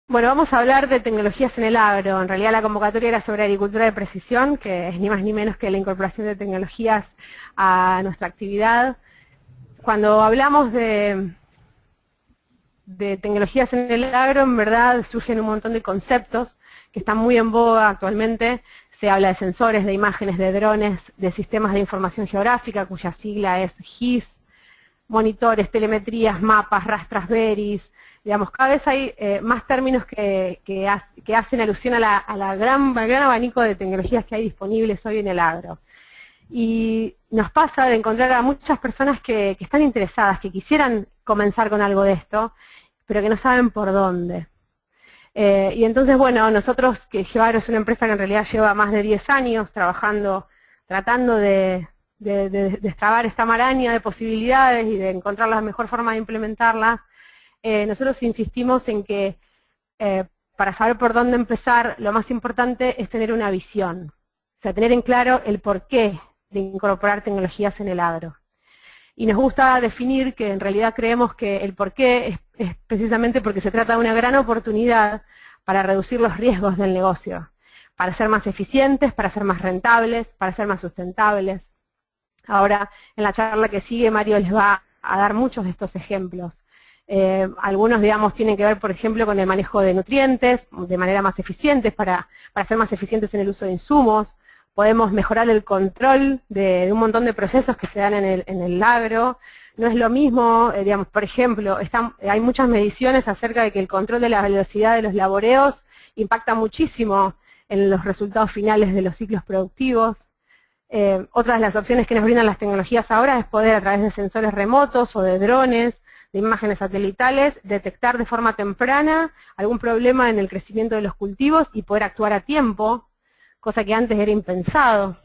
Bueno, vamos a hablar de tecnologías en el agro. En realidad la convocatoria era sobre agricultura de precisión, que es ni más ni menos que la incorporación de tecnologías a nuestra actividad. Cuando hablamos de tecnologías en el agro, en verdad surgen un montón de conceptos que están muy en boga actualmente. Se habla de sensores, de imágenes, de drones, de sistemas de información geográfica, cuya sigla es GIS, monitores, telemetrías, mapas, rastras veris. Digamos, cada vez hay más términos que hacen alusión al gran abanico de tecnologías que hay disponibles hoy en el agro. Y nos pasa de encontrar a muchas personas que están interesadas, que quisieran comenzar con algo de esto, pero que no saben por dónde. Y entonces, bueno, nosotros, que GeoAgro es una empresa que en realidad lleva más de 10 años trabajando, tratando de destrabar esta maraña de posibilidades y de encontrar la mejor forma de implementarlas, nosotros insistimos en que para saber por dónde empezar, lo más importante es tener una visión, o sea, tener en claro el porqué de incorporar tecnologías en el agro. Y nos gusta definir que en realidad creemos que el porqué es precisamente porque se trata de una gran oportunidad para reducir los riesgos del negocio, para ser más eficientes, para ser más rentables, para ser más sustentables. Ahora, en la charla que sigue, Mario les va a dar muchos de estos ejemplos. Algunos, digamos, tienen que ver, por ejemplo, con el manejo de nutrientes, de manera más eficiente, para ser más eficientes en el uso de insumos. Podemos mejorar el control de un montón de procesos que se dan en el agro. No es lo mismo, digamos, por ejemplo, hay muchas mediciones acerca de que el control de la velocidad de los laboreos impacta muchísimo en los resultados finales de los ciclos productivos. Otra de las opciones que nos brindan las tecnologías ahora es poder, a través de sensores remotos o de drones, de imágenes satelitales, detectar de forma temprana algún problema en el crecimiento de los cultivos y poder actuar a tiempo, cosa que antes era impensado.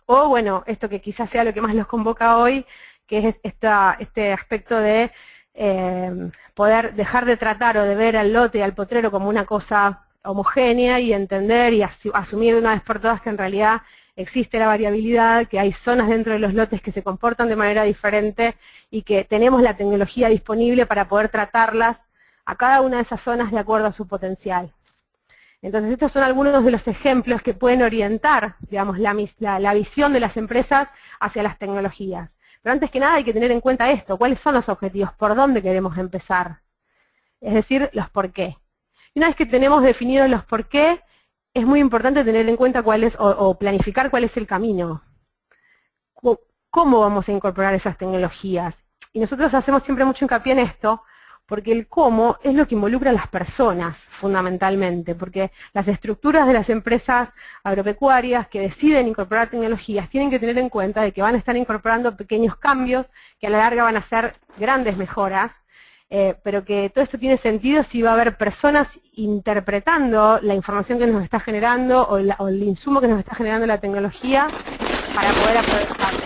O, bueno, esto que quizás sea lo que más los convoca hoy, que es este aspecto de poder dejar de tratar o de ver al lote y al potrero como una cosa homogénea y entender y asumir de una vez por todas que en realidad existe la variabilidad, que hay zonas dentro de los lotes que se comportan de manera diferente y que tenemos la tecnología disponible para poder tratarlas a cada una de esas zonas de acuerdo a su potencial. Entonces, estos son algunos de los ejemplos que pueden orientar, digamos, la visión de las empresas hacia las tecnologías. Pero antes que nada hay que tener en cuenta esto, cuáles son los objetivos, por dónde queremos empezar, es decir, los por qué. Y una vez que tenemos definidos los por qué, es muy importante tener en cuenta cuál es, o planificar cuál es el camino. ¿Cómo vamos a incorporar esas tecnologías? Y nosotros hacemos siempre mucho hincapié en esto, porque el cómo es lo que involucra a las personas, fundamentalmente, porque las estructuras de las empresas agropecuarias que deciden incorporar tecnologías tienen que tener en cuenta de que van a estar incorporando pequeños cambios que a la larga van a ser grandes mejoras, pero que todo esto tiene sentido si va a haber personas interpretando la información que nos está generando o el insumo que nos está generando la tecnología para poder aprovecharla.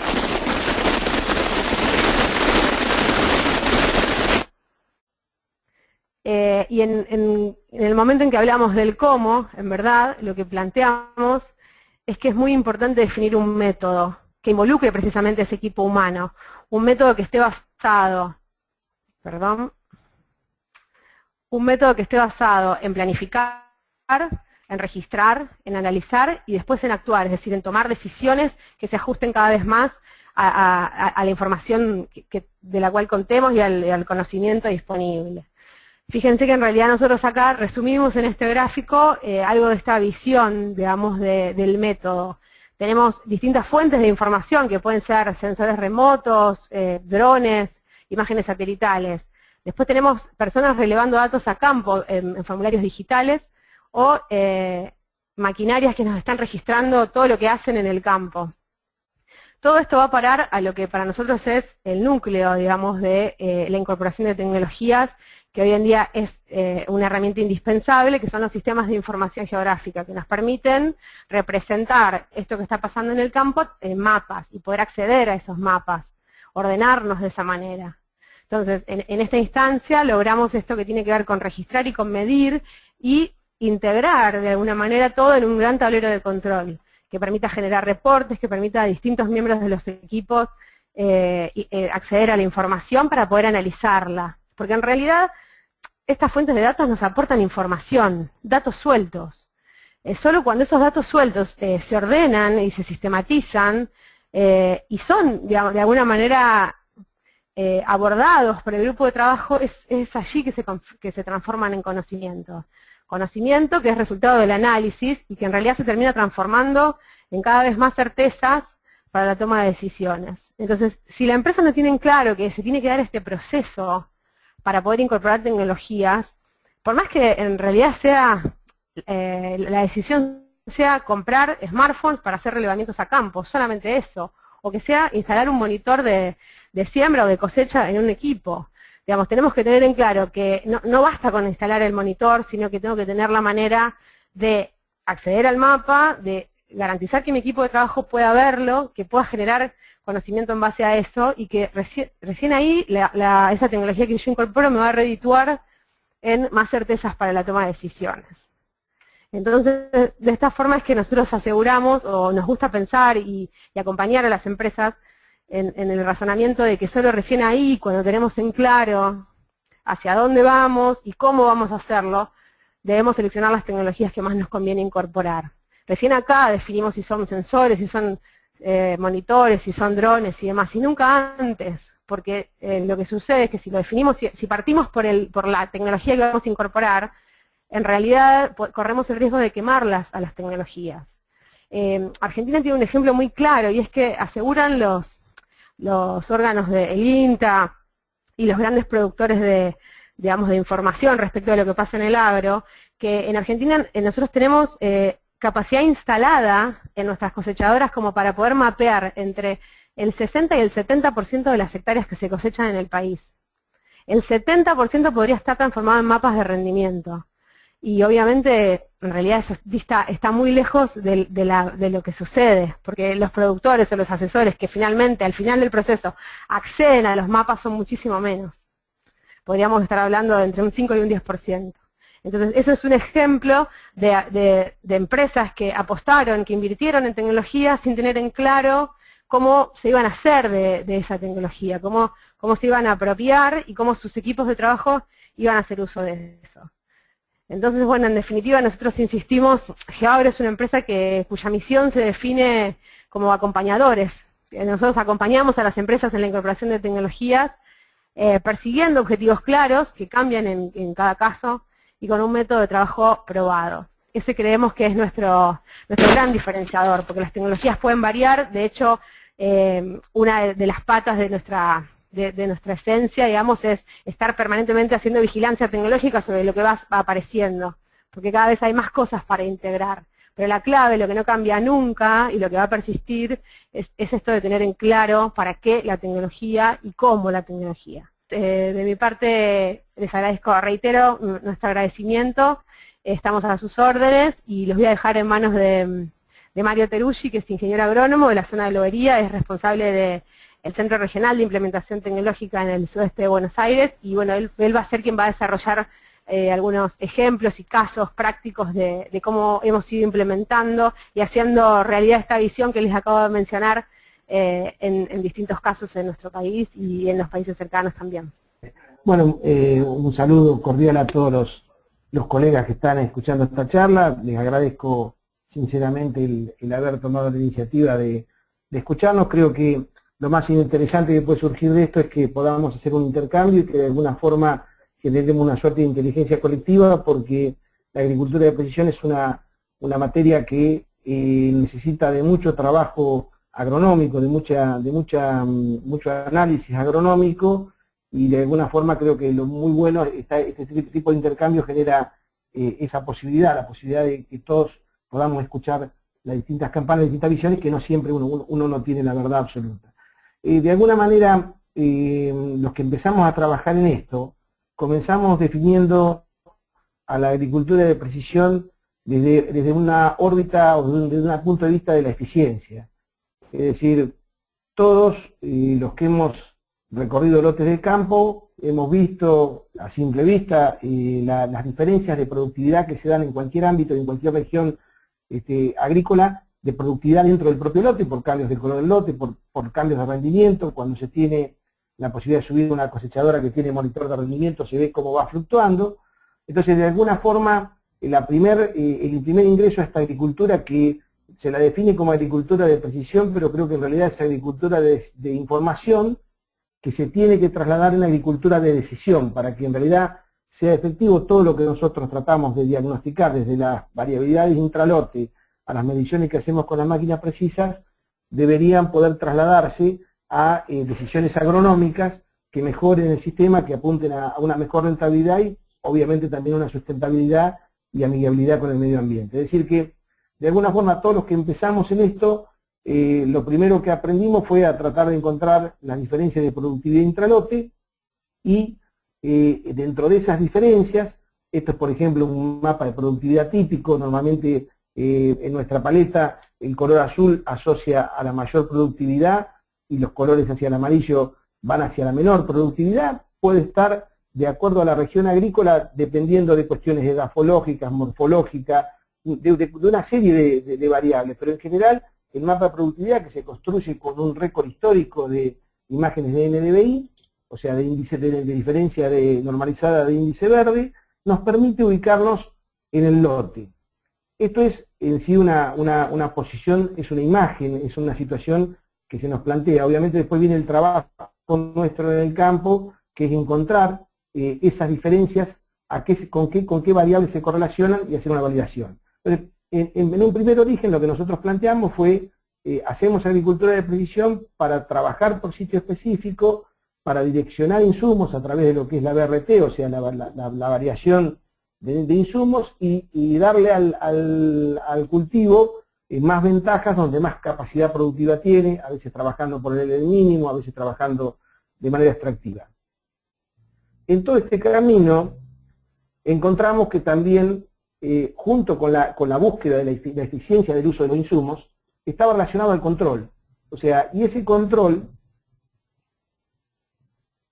Y en el momento en que hablamos del cómo, en verdad, lo que planteamos es que es muy importante definir un método que involucre precisamente a ese equipo humano, un método que esté basado, un método que esté basado en planificar, en registrar, en analizar y después en actuar, es decir, en tomar decisiones que se ajusten cada vez más a la información de la cual contemos y al conocimiento disponible. Fíjense que en realidad nosotros acá resumimos en este gráfico algo de esta visión, digamos, del método. Tenemos distintas fuentes de información que pueden ser sensores remotos, drones, imágenes satelitales. Después tenemos personas relevando datos a campo en formularios digitales o maquinarias que nos están registrando todo lo que hacen en el campo. Todo esto va a parar a lo que para nosotros es el núcleo, digamos, de la incorporación de tecnologías, que hoy en día es una herramienta indispensable, que son los sistemas de información geográfica, que nos permiten representar esto que está pasando en el campo en mapas y poder acceder a esos mapas, ordenarnos de esa manera. Entonces, en esta instancia logramos esto que tiene que ver con registrar y con medir y integrar de alguna manera todo en un gran tablero de control, que permita generar reportes, que permita a distintos miembros de los equipos acceder a la información para poder analizarla. Porque en realidad estas fuentes de datos nos aportan información, datos sueltos. Solo cuando esos datos sueltos se ordenan y se sistematizan y son, digamos, de alguna manera abordados por el grupo de trabajo, es allí que se transforman en conocimiento. Conocimiento que es resultado del análisis y que en realidad se termina transformando en cada vez más certezas para la toma de decisiones. Entonces, si la empresa no tiene en claro que se tiene que dar este proceso para poder incorporar tecnologías, por más que en realidad sea la decisión sea comprar smartphones para hacer relevamientos a campo, solamente eso, o que sea instalar un monitor de siembra o de cosecha en un equipo. Digamos, tenemos que tener en claro que no basta con instalar el monitor, sino que tengo que tener la manera de acceder al mapa, de garantizar que mi equipo de trabajo pueda verlo, que pueda generar conocimiento en base a eso, y que recién ahí esa tecnología que yo incorporo me va a redituar en más certezas para la toma de decisiones. Entonces, de esta forma es que nosotros aseguramos, o nos gusta pensar y acompañar a las empresas en el razonamiento de que solo recién ahí, cuando tenemos en claro hacia dónde vamos y cómo vamos a hacerlo, debemos seleccionar las tecnologías que más nos conviene incorporar. Recién acá definimos si son sensores, si son monitores, si son drones y demás, y nunca antes, porque lo que sucede es que si lo definimos, si partimos por la tecnología que vamos a incorporar, en realidad corremos el riesgo de quemarlas a las tecnologías. Argentina tiene un ejemplo muy claro, y es que aseguran los órganos del INTA y los grandes productores de información respecto de lo que pasa en el agro, que en Argentina nosotros tenemos capacidad instalada en nuestras cosechadoras como para poder mapear entre el 60 y el 70% de las hectáreas que se cosechan en el país. El 70% podría estar transformado en mapas de rendimiento. Y obviamente, en realidad eso está muy lejos de lo que sucede, porque los productores o los asesores que finalmente, al final del proceso, acceden a los mapas son muchísimo menos. Podríamos estar hablando de entre un 5 y un 10%. Entonces, eso es un ejemplo de empresas que apostaron, que invirtieron en tecnología sin tener en claro cómo se iban a hacer de esa tecnología, cómo se iban a apropiar y cómo sus equipos de trabajo iban a hacer uso de eso. Entonces, bueno, en definitiva, nosotros insistimos, GeoAgro es una empresa cuya misión se define como acompañadores. Nosotros acompañamos a las empresas en la incorporación de tecnologías, persiguiendo objetivos claros que cambian en cada caso y con un método de trabajo probado. Ese creemos que es nuestro gran diferenciador, porque las tecnologías pueden variar. De hecho, una de las patas de nuestra esencia, digamos, es estar permanentemente haciendo vigilancia tecnológica sobre lo que va apareciendo, porque cada vez hay más cosas para integrar. Pero la clave, lo que no cambia nunca y lo que va a persistir, es esto de tener en claro para qué la tecnología y cómo la tecnología. De mi parte, les agradezco, reitero nuestro agradecimiento, estamos a sus órdenes y los voy a dejar en manos de Mario Teruggi, que es ingeniero agrónomo de la zona de Lobería, es responsable del Centro Regional de Implementación Tecnológica en el sudeste de Buenos Aires, y bueno, él va a ser quien va a desarrollar algunos ejemplos y casos prácticos de cómo hemos ido implementando y haciendo realidad esta visión que les acabo de mencionar en distintos casos en nuestro país y en los países cercanos también. Bueno, un saludo cordial a todos los colegas que están escuchando esta charla. Les agradezco sinceramente el haber tomado la iniciativa de escucharnos. Creo que lo más interesante que puede surgir de esto es que podamos hacer un intercambio y que de alguna forma generemos una suerte de inteligencia colectiva, porque la agricultura de precisión es una materia que necesita de mucho trabajo agronómico, de mucho análisis agronómico, y de alguna forma creo que lo muy bueno este tipo de intercambio genera esa posibilidad, la posibilidad de que todos podamos escuchar las distintas campanas, las distintas visiones, que no siempre uno no tiene la verdad absoluta. De alguna manera, los que empezamos a trabajar en esto, comenzamos definiendo a la agricultura de precisión desde una órbita o desde un punto de vista de la eficiencia. Es decir, todos los que hemos recorrido lotes de campo hemos visto a simple vista las diferencias de productividad que se dan en cualquier ámbito, en cualquier región agrícola, de productividad dentro del propio lote, por cambios del color del lote, por cambios de rendimiento, cuando se tiene la posibilidad de subir una cosechadora que tiene monitor de rendimiento, se ve cómo va fluctuando. Entonces, de alguna forma, el primer ingreso a esta agricultura, que se la define como agricultura de precisión, pero creo que en realidad es agricultura de información, que se tiene que trasladar en agricultura de decisión, para que en realidad sea efectivo todo lo que nosotros tratamos de diagnosticar, desde las variabilidades intralote a las mediciones que hacemos con las máquinas precisas, deberían poder trasladarse a decisiones agronómicas que mejoren el sistema, que apunten a una mejor rentabilidad y obviamente también una sustentabilidad y amigabilidad con el medio ambiente. Es decir que, de alguna forma, todos los que empezamos en esto, lo primero que aprendimos fue a tratar de encontrar las diferencias de productividad intralote y dentro de esas diferencias, esto es por ejemplo un mapa de productividad típico, normalmente en nuestra paleta el color azul asocia a la mayor productividad y los colores hacia el amarillo van hacia la menor productividad, puede estar de acuerdo a la región agrícola dependiendo de cuestiones edafológicas, morfológicas, de una serie de variables, pero en general el mapa de productividad, que se construye con un récord histórico de imágenes de NDVI, o sea, de índice de diferencia normalizada de índice verde, nos permite ubicarnos en el lote. Esto es en sí una posición, es una imagen, es una situación que se nos plantea. Obviamente después viene el trabajo nuestro en el campo, que es encontrar esas diferencias, con qué variables se correlacionan y hacer una validación. Entonces, en un primer origen lo que nosotros planteamos fue, hacemos agricultura de precisión para trabajar por sitio específico, para direccionar insumos a través de lo que es la BRT, o sea, la variación de insumos, y darle al cultivo más ventajas donde más capacidad productiva tiene, a veces trabajando por el mínimo, a veces trabajando de manera extractiva. En todo este camino encontramos que también, junto con la búsqueda de la eficiencia del uso de los insumos, estaba relacionado al control. O sea, y ese control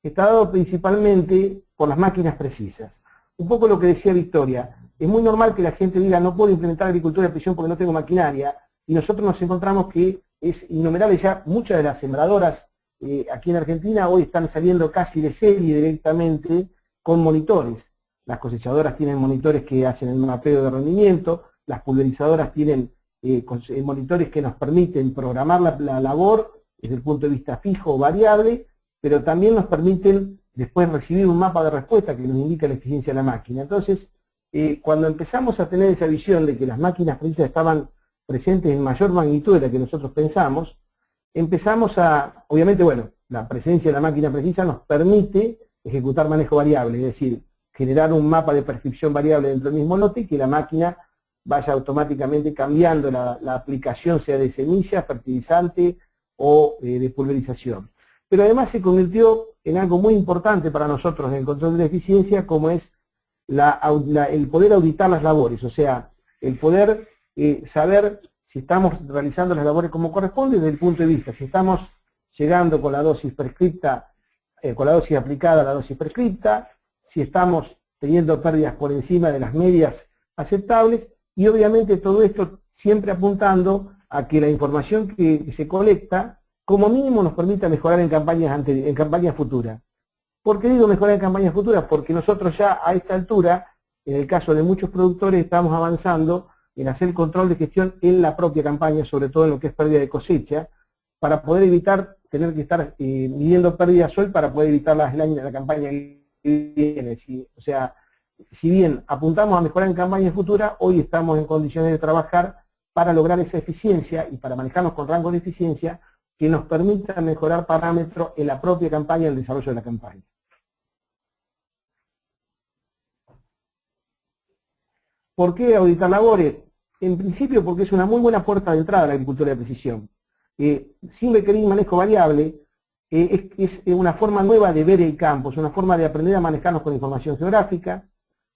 está dado principalmente por las máquinas precisas. Un poco lo que decía Victoria, es muy normal que la gente diga no puedo implementar agricultura de precisión porque no tengo maquinaria, y nosotros nos encontramos que es innumerable ya, muchas de las sembradoras aquí en Argentina hoy están saliendo casi de serie directamente con monitores. Las cosechadoras tienen monitores que hacen el mapeo de rendimiento, las pulverizadoras tienen monitores que nos permiten programar la labor desde el punto de vista fijo o variable, pero también nos permiten después recibir un mapa de respuesta que nos indica la eficiencia de la máquina. Entonces, cuando empezamos a tener esa visión de que las máquinas precisas estaban presentes en mayor magnitud de la que nosotros pensamos, empezamos a, obviamente, bueno, la presencia de la máquina precisa nos permite ejecutar manejo variable, es decir, generar un mapa de prescripción variable dentro del mismo lote y que la máquina vaya automáticamente cambiando la aplicación, sea de semilla, fertilizante o de pulverización. Pero además se convirtió en algo muy importante para nosotros en el control de la eficiencia, como es el poder auditar las labores, o sea, el poder saber si estamos realizando las labores como corresponde desde el punto de vista, si estamos llegando con la dosis prescripta, con la dosis aplicada a la dosis prescripta, si estamos teniendo pérdidas por encima de las medias aceptables, y obviamente todo esto siempre apuntando a que la información que se colecta como mínimo nos permita mejorar en campañas futuras. ¿Por qué digo mejorar en campañas futuras? Porque nosotros ya a esta altura, en el caso de muchos productores, estamos avanzando en hacer control de gestión en la propia campaña, sobre todo en lo que es pérdida de cosecha, para poder evitar tener que estar midiendo pérdidas hoy para poder evitarlas el año de la campaña que viene. O sea, si bien apuntamos a mejorar en campañas futuras, hoy estamos en condiciones de trabajar para lograr esa eficiencia y para manejarnos con rango de eficiencia que nos permita mejorar parámetros en la propia campaña y el desarrollo de la campaña. ¿Por qué auditar labores? En principio porque es una muy buena puerta de entrada a la agricultura de precisión. Sin requerir manejo variable, es una forma nueva de ver el campo, es una forma de aprender a manejarnos con información geográfica.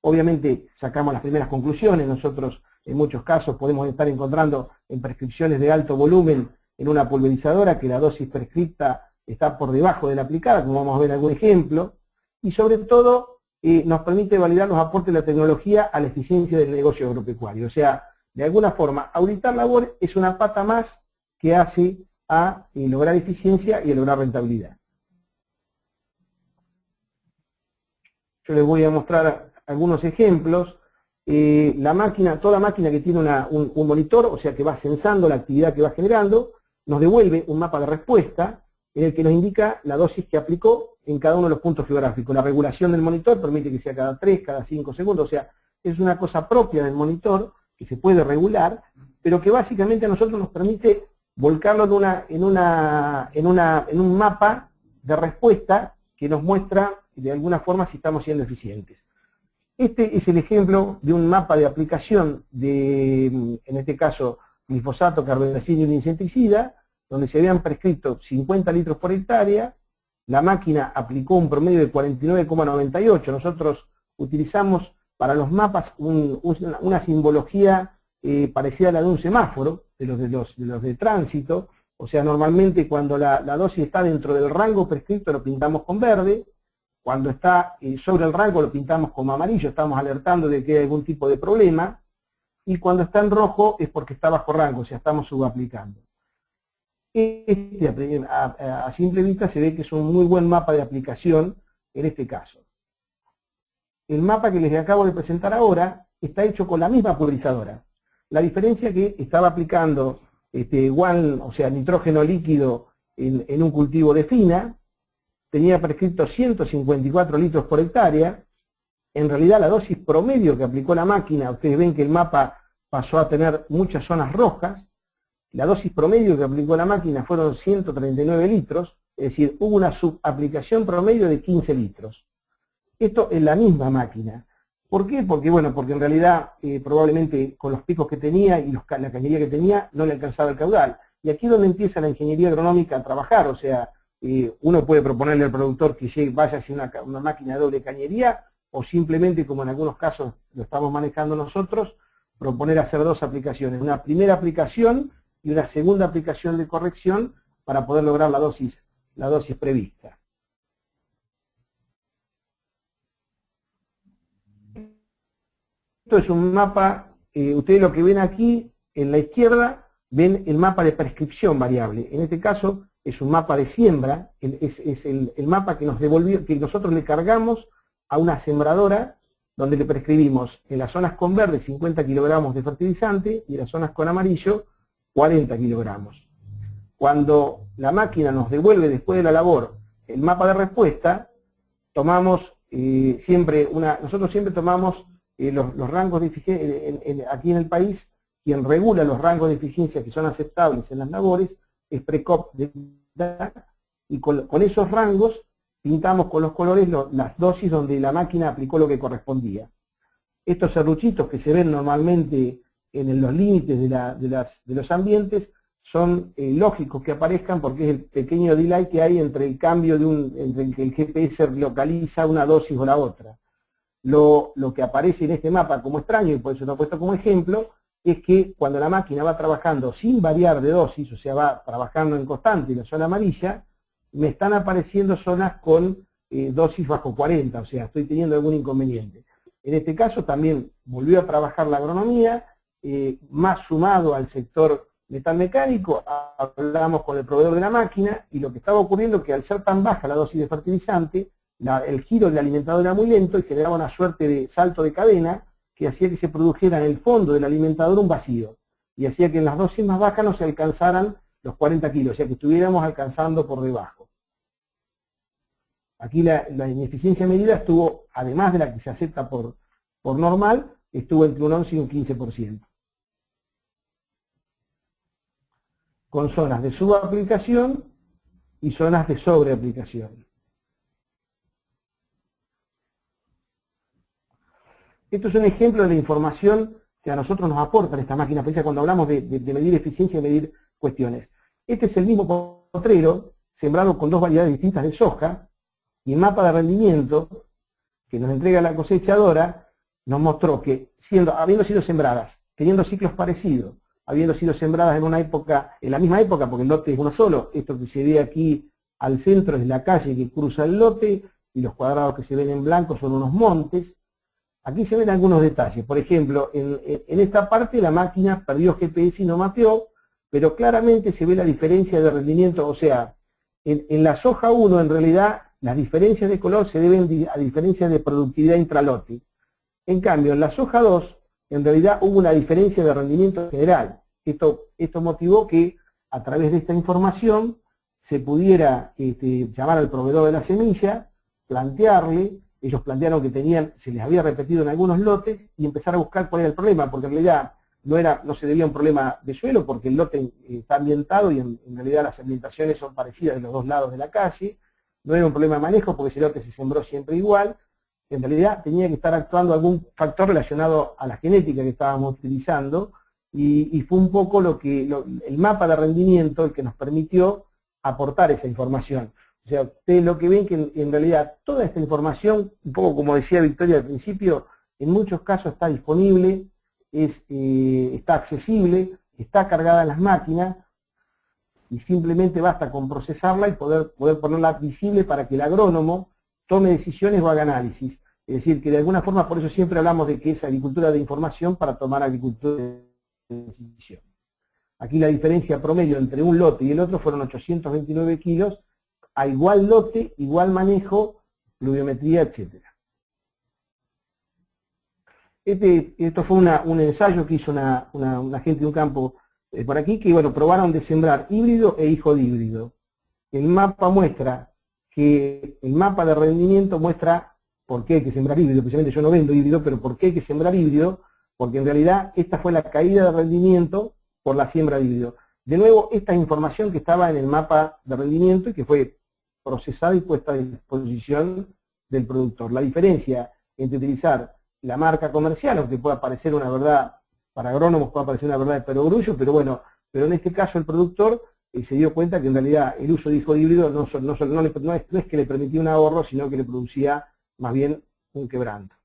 Obviamente sacamos las primeras conclusiones, nosotros en muchos casos podemos estar encontrando en prescripciones de alto volumen en una pulverizadora que la dosis prescripta está por debajo de la aplicada, como vamos a ver algún ejemplo, y sobre todo nos permite validar los aportes de la tecnología a la eficiencia del negocio agropecuario. O sea, de alguna forma, auditar labores es una pata más que hace a lograr eficiencia y a lograr rentabilidad. Yo les voy a mostrar algunos ejemplos. Toda máquina que tiene un monitor, o sea que va censando la actividad que va generando, nos devuelve un mapa de respuesta en el que nos indica la dosis que aplicó en cada uno de los puntos geográficos. La regulación del monitor permite que sea cada 3, cada 5 segundos, o sea, es una cosa propia del monitor que se puede regular, pero que básicamente a nosotros nos permite volcarlo en un mapa de respuesta que nos muestra de alguna forma si estamos siendo eficientes. Este es el ejemplo de un mapa de aplicación de, en este caso, glifosato, carbendazim y un insecticida, donde se habían prescrito 50 litros por hectárea. La máquina aplicó un promedio de 49,98. Nosotros utilizamos para los mapas una simbología parecida a la de un semáforo, de los de tránsito. O sea, normalmente cuando la dosis está dentro del rango prescrito lo pintamos con verde. Cuando está sobre el rango lo pintamos como amarillo, estamos alertando de que hay algún tipo de problema. Y cuando está en rojo es porque está bajo rango, o sea, estamos subaplicando. A simple vista se ve que es un muy buen mapa de aplicación en este caso. El mapa que les acabo de presentar ahora está hecho con la misma pulverizadora. La diferencia es que estaba aplicando o sea, nitrógeno líquido en un cultivo de fina, tenía prescrito 154 litros por hectárea. En realidad la dosis promedio que aplicó la máquina, ustedes ven que el mapa pasó a tener muchas zonas rojas. La dosis promedio que aplicó la máquina fueron 139 litros, es decir, hubo una subaplicación promedio de 15 litros. Esto es la misma máquina. ¿Por qué? Porque en realidad probablemente con los picos que tenía y la cañería que tenía no le alcanzaba el caudal. Y aquí es donde empieza la ingeniería agronómica a trabajar, o sea, uno puede proponerle al productor que vaya hacia una máquina de doble cañería, o simplemente, como en algunos casos lo estamos manejando nosotros, proponer hacer dos aplicaciones. Una primera aplicación y una segunda aplicación de corrección para poder lograr la dosis prevista. Esto es un mapa, ustedes lo que ven aquí, en la izquierda, ven el mapa de prescripción variable. En este caso es un mapa de siembra, es el mapa que que nosotros le cargamos a una sembradora, donde le prescribimos en las zonas con verde 50 kilogramos de fertilizante y en las zonas con amarillo 40 kilogramos. Cuando la máquina nos devuelve después de la labor el mapa de respuesta, tomamos nosotros siempre tomamos los rangos de eficiencia, aquí en el país, quien regula los rangos de eficiencia que son aceptables en las labores, es Precop, y con esos rangos pintamos con los colores las dosis donde la máquina aplicó lo que correspondía. Estos serruchitos que se ven normalmente en los límites de los ambientes son lógicos que aparezcan porque es el pequeño delay que hay entre el cambio entre que el GPS localiza una dosis o la otra. Lo que aparece en este mapa como extraño, y por eso lo he puesto como ejemplo, es que cuando la máquina va trabajando sin variar de dosis, o sea, va trabajando en constante en la zona amarilla, me están apareciendo zonas con dosis bajo 40, o sea, estoy teniendo algún inconveniente. En este caso también volvió a trabajar la agronomía, más sumado al sector metalmecánico, hablamos con el proveedor de la máquina, y lo que estaba ocurriendo es que al ser tan baja la dosis de fertilizante, el giro del alimentador era muy lento y generaba una suerte de salto de cadena que hacía que se produjera en el fondo del alimentador un vacío, y hacía que en las dosis más bajas no se alcanzaran los 40 kilos, o sea que estuviéramos alcanzando por debajo. Aquí la ineficiencia medida estuvo, además de la que se acepta por normal, estuvo entre un 11 y un 15%. Con zonas de subaplicación y zonas de sobreaplicación. Esto es un ejemplo de la información que a nosotros nos aporta esta máquina, precisa cuando hablamos de medir eficiencia y medir cuestiones. Este es el mismo potrero, sembrado con dos variedades distintas de soja, y el mapa de rendimiento que nos entrega la cosechadora nos mostró que, habiendo sido sembradas, teniendo ciclos parecidos, habiendo sido sembradas en la misma época, porque el lote es uno solo, esto que se ve aquí al centro es la calle que cruza el lote, y los cuadrados que se ven en blanco son unos montes. Aquí se ven algunos detalles, por ejemplo, en esta parte la máquina perdió GPS y no mapeó, pero claramente se ve la diferencia de rendimiento, o sea, en la soja 1 en realidad las diferencias de color se deben a diferencias de productividad intralote. En cambio, en la soja 2, en realidad hubo una diferencia de rendimiento general. Esto motivó que a través de esta información se pudiera llamar al proveedor de la semilla, plantearle, ellos plantearon que se les había repetido en algunos lotes y empezar a buscar cuál era el problema, porque en realidad no se debía a un problema de suelo, porque el lote está ambientado y en realidad las ambientaciones son parecidas de los dos lados de la calle, no era un problema de manejo porque ese lote se sembró siempre igual, en realidad tenía que estar actuando algún factor relacionado a la genética que estábamos utilizando, y fue un poco el mapa de rendimiento el que nos permitió aportar esa información. O sea, ustedes lo que ven que en realidad toda esta información, un poco como decía Victoria al principio, en muchos casos está disponible, está accesible, está cargada en las máquinas, y simplemente basta con procesarla y poder ponerla visible para que el agrónomo tome decisiones o haga análisis. Es decir, que de alguna forma, por eso siempre hablamos de que es agricultura de información para tomar agricultura de decisión. Aquí la diferencia promedio entre un lote y el otro fueron 829 kilos, a igual lote, igual manejo, pluviometría, etc. Esto fue un ensayo que hizo una gente de un campo por aquí, que bueno, probaron de sembrar híbrido e hijo de híbrido. El mapa de rendimiento muestra por qué hay que sembrar híbrido. Precisamente yo no vendo híbrido, pero por qué hay que sembrar híbrido, porque en realidad esta fue la caída de rendimiento por la siembra de híbrido. De nuevo, esta información que estaba en el mapa de rendimiento y que fue procesada y puesta a disposición del productor. La diferencia entre utilizar la marca comercial, aunque pueda parecer una verdad, para agrónomos puede parecer una verdad de perogrullo, pero bueno, pero en este caso el productor se dio cuenta que en realidad el uso de hijo de híbrido no es que le permitía un ahorro, sino que le producía más bien un quebranto.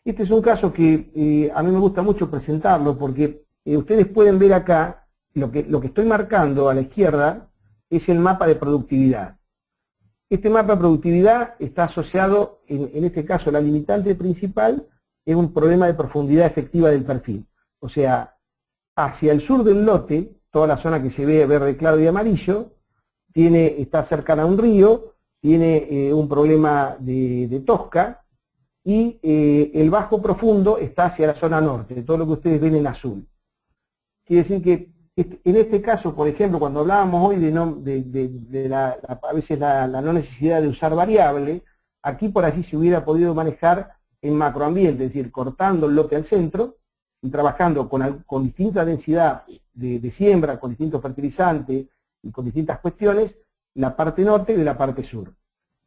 Este es un caso que a mí me gusta mucho presentarlo porque ustedes pueden ver acá, lo que estoy marcando a la izquierda es el mapa de productividad. Este mapa de productividad está asociado, en este caso la limitante principal es un problema de profundidad efectiva del perfil. O sea, hacia el sur del lote, toda la zona que se ve verde claro y amarillo, está cercana a un río, tiene un problema de tosca, y el bajo profundo está hacia la zona norte, todo lo que ustedes ven en azul. Quiere decir que en este caso, por ejemplo, cuando hablábamos hoy a veces la no necesidad de usar variable, aquí por allí se hubiera podido manejar en macroambiente, es decir, cortando el lote al centro y trabajando con distinta densidad de siembra, con distintos fertilizantes y con distintas cuestiones, la parte norte y la parte sur.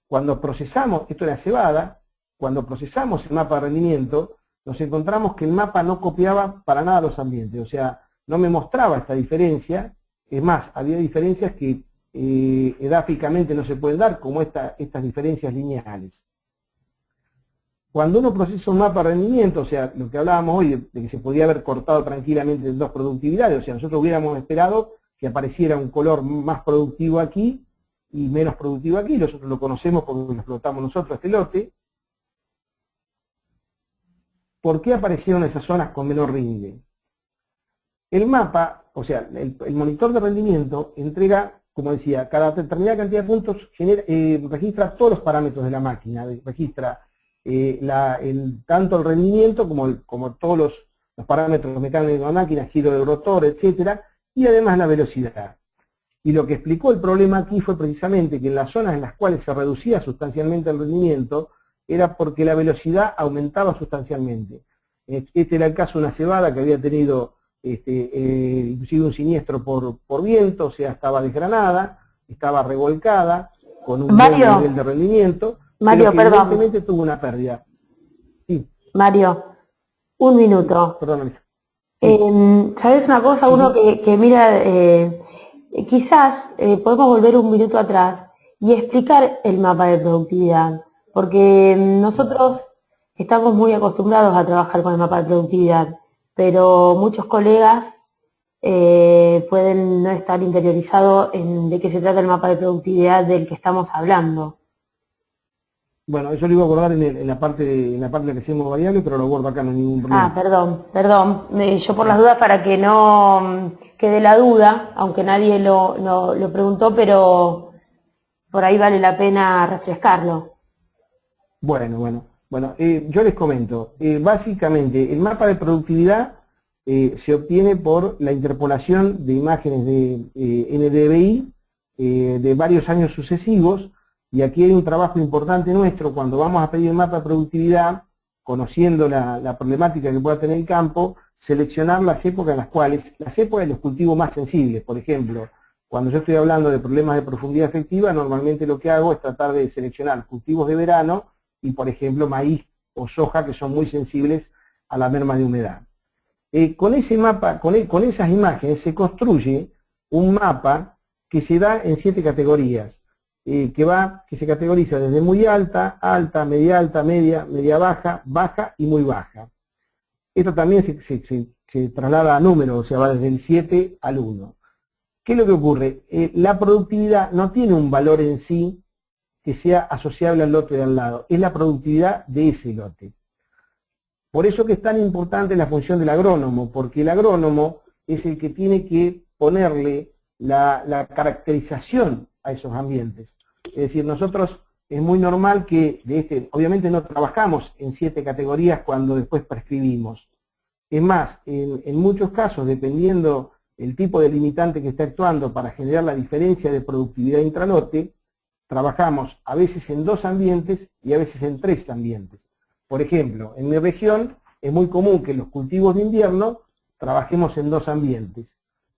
Cuando procesamos, esto era cebada, cuando procesamos el mapa de rendimiento, nos encontramos que el mapa no copiaba para nada los ambientes, o sea, no me mostraba esta diferencia, es más, había diferencias que edáficamente no se pueden dar, como estas diferencias lineales. Cuando uno procesa un mapa de rendimiento, o sea, lo que hablábamos hoy, de que se podía haber cortado tranquilamente en dos productividades, o sea, nosotros hubiéramos esperado que apareciera un color más productivo aquí y menos productivo aquí, nosotros lo conocemos porque lo explotamos nosotros este lote. ¿Por qué aparecieron esas zonas con menor rinde? El mapa, o sea, el monitor de rendimiento entrega, como decía, cada determinada cantidad de puntos registra todos los parámetros de la máquina, registra tanto el rendimiento como todos los parámetros mecánicos de la máquina, giro del rotor, etcétera, y además la velocidad. Y lo que explicó el problema aquí fue precisamente que en las zonas en las cuales se reducía sustancialmente el rendimiento, era porque la velocidad aumentaba sustancialmente. Este era el caso de una cebada que había tenido inclusive un siniestro por viento, o sea, estaba desgranada, estaba revolcada, con un buen nivel de rendimiento, Mario, pero que evidentemente tuvo una pérdida. Sí. Mario, un minuto. Perdóname. ¿Sabes una cosa? Uno que mira, quizás podemos volver un minuto atrás y explicar el mapa de productividad, porque nosotros estamos muy acostumbrados a trabajar con el mapa de productividad, pero muchos colegas pueden no estar interiorizados en de qué se trata el mapa de productividad del que estamos hablando. Bueno, eso lo iba a abordar en la parte de la que hacemos variable, pero lo abordo acá, no hay ningún problema. Ah, perdón. Yo por las dudas para que no quede la duda, aunque nadie lo preguntó, pero por ahí vale la pena refrescarlo. Bueno, yo les comento, básicamente el mapa de productividad se obtiene por la interpolación de imágenes de NDVI de varios años sucesivos, y aquí hay un trabajo importante nuestro cuando vamos a pedir el mapa de productividad, conociendo la problemática que pueda tener el campo, seleccionar las épocas en las cuales, las épocas de los cultivos más sensibles. Por ejemplo, cuando yo estoy hablando de problemas de profundidad efectiva, normalmente lo que hago es tratar de seleccionar cultivos de verano y, por ejemplo, maíz o soja, que son muy sensibles a la merma de humedad. Con ese mapa, con esas imágenes se construye un mapa que se da en 7 categorías, que se categoriza desde muy alta, alta, media, media baja, baja y muy baja. Esto también se traslada a números, o sea, va desde el 7 al 1. ¿Qué es lo que ocurre? La productividad no tiene un valor en sí que sea asociable al lote de al lado, es la productividad de ese lote. Por eso que es tan importante la función del agrónomo, porque el agrónomo es el que tiene que ponerle la caracterización a esos ambientes. Es decir, nosotros es muy normal que, obviamente no trabajamos en 7 categorías cuando después prescribimos. Es más, en muchos casos, dependiendo el tipo de limitante que está actuando para generar la diferencia de productividad intralote, trabajamos a veces en 2 ambientes y a veces en 3 ambientes. Por ejemplo, en mi región es muy común que en los cultivos de invierno trabajemos en 2 ambientes.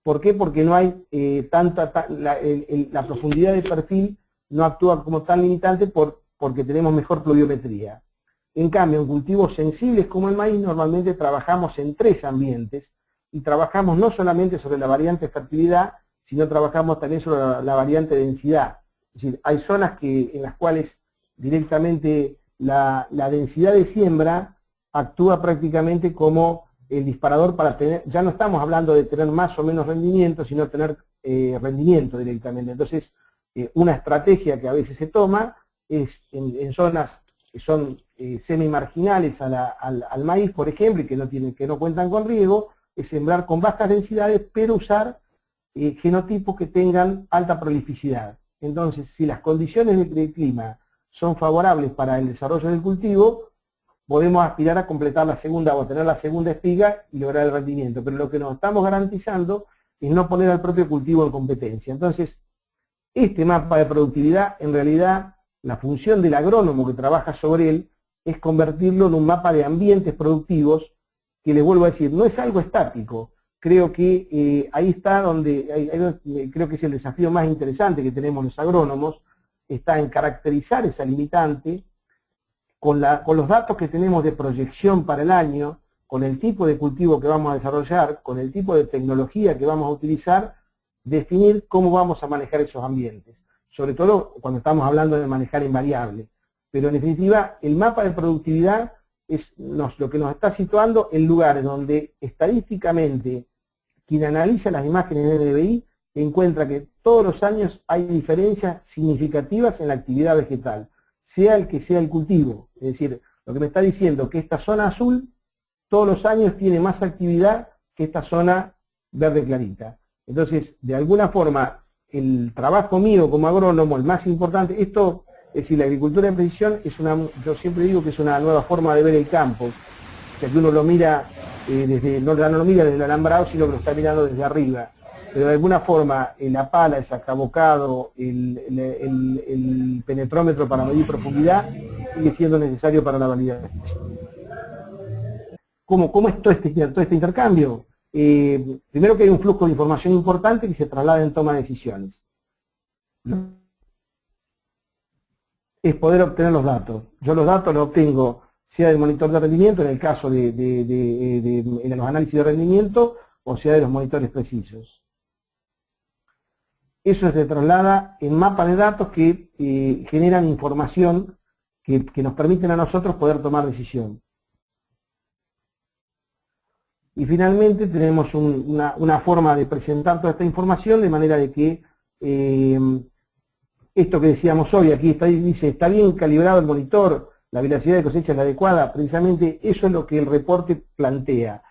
¿Por qué? Porque no hay la profundidad de perfil no actúa como tan limitante porque tenemos mejor pluviometría. En cambio, en cultivos sensibles como el maíz, normalmente trabajamos en 3 ambientes y trabajamos no solamente sobre la variante fertilidad, sino trabajamos también sobre la variante densidad. Es decir, hay zonas en las cuales directamente la densidad de siembra actúa prácticamente como el disparador para tener, ya no estamos hablando de tener más o menos rendimiento, sino tener rendimiento directamente. Entonces, una estrategia que a veces se toma es en zonas que son semi-marginales al maíz, por ejemplo, y que no cuentan con riego, es sembrar con bajas densidades, pero usar genotipos que tengan alta prolificidad. Entonces, si las condiciones del clima son favorables para el desarrollo del cultivo, podemos aspirar a completar la segunda o tener la segunda espiga y lograr el rendimiento. Pero lo que nos estamos garantizando es no poner al propio cultivo en competencia. Entonces, este mapa de productividad, en realidad, la función del agrónomo que trabaja sobre él es convertirlo en un mapa de ambientes productivos, que les vuelvo a decir, no es algo estático. Creo que ahí está creo que es el desafío más interesante que tenemos los agrónomos, está en caracterizar esa limitante con los datos que tenemos de proyección para el año, con el tipo de cultivo que vamos a desarrollar, con el tipo de tecnología que vamos a utilizar, definir cómo vamos a manejar esos ambientes, sobre todo cuando estamos hablando de manejar invariables. Pero en definitiva, el mapa de productividad es lo que nos está situando en lugares donde estadísticamente quien analiza las imágenes de NDVI encuentra que todos los años hay diferencias significativas en la actividad vegetal, sea el que sea el cultivo. Es decir, lo que me está diciendo que esta zona azul todos los años tiene más actividad que esta zona verde clarita. Entonces, de alguna forma, el trabajo mío como agrónomo, el más importante, es decir, la agricultura de precisión yo siempre digo que es una nueva forma de ver el campo, o sea, que uno lo mira no lo mira desde el alambrado, sino que lo está mirando desde arriba. Pero de alguna forma, la pala, el sacabocado, el penetrómetro para medir profundidad, sigue siendo necesario para la validación. ¿Cómo es todo este intercambio? Primero que hay un flujo de información importante que se traslada en toma de decisiones. Es poder obtener los datos. Yo los datos los obtengo sea del monitor de rendimiento, en el caso de los análisis de rendimiento, o sea de los monitores precisos. Eso se traslada en mapas de datos que generan información que nos permiten a nosotros poder tomar decisión. Y finalmente tenemos una forma de presentar toda esta información de manera de que esto que decíamos hoy, aquí dice, está bien calibrado el monitor, la velocidad de cosecha es la adecuada, precisamente eso es lo que el reporte plantea.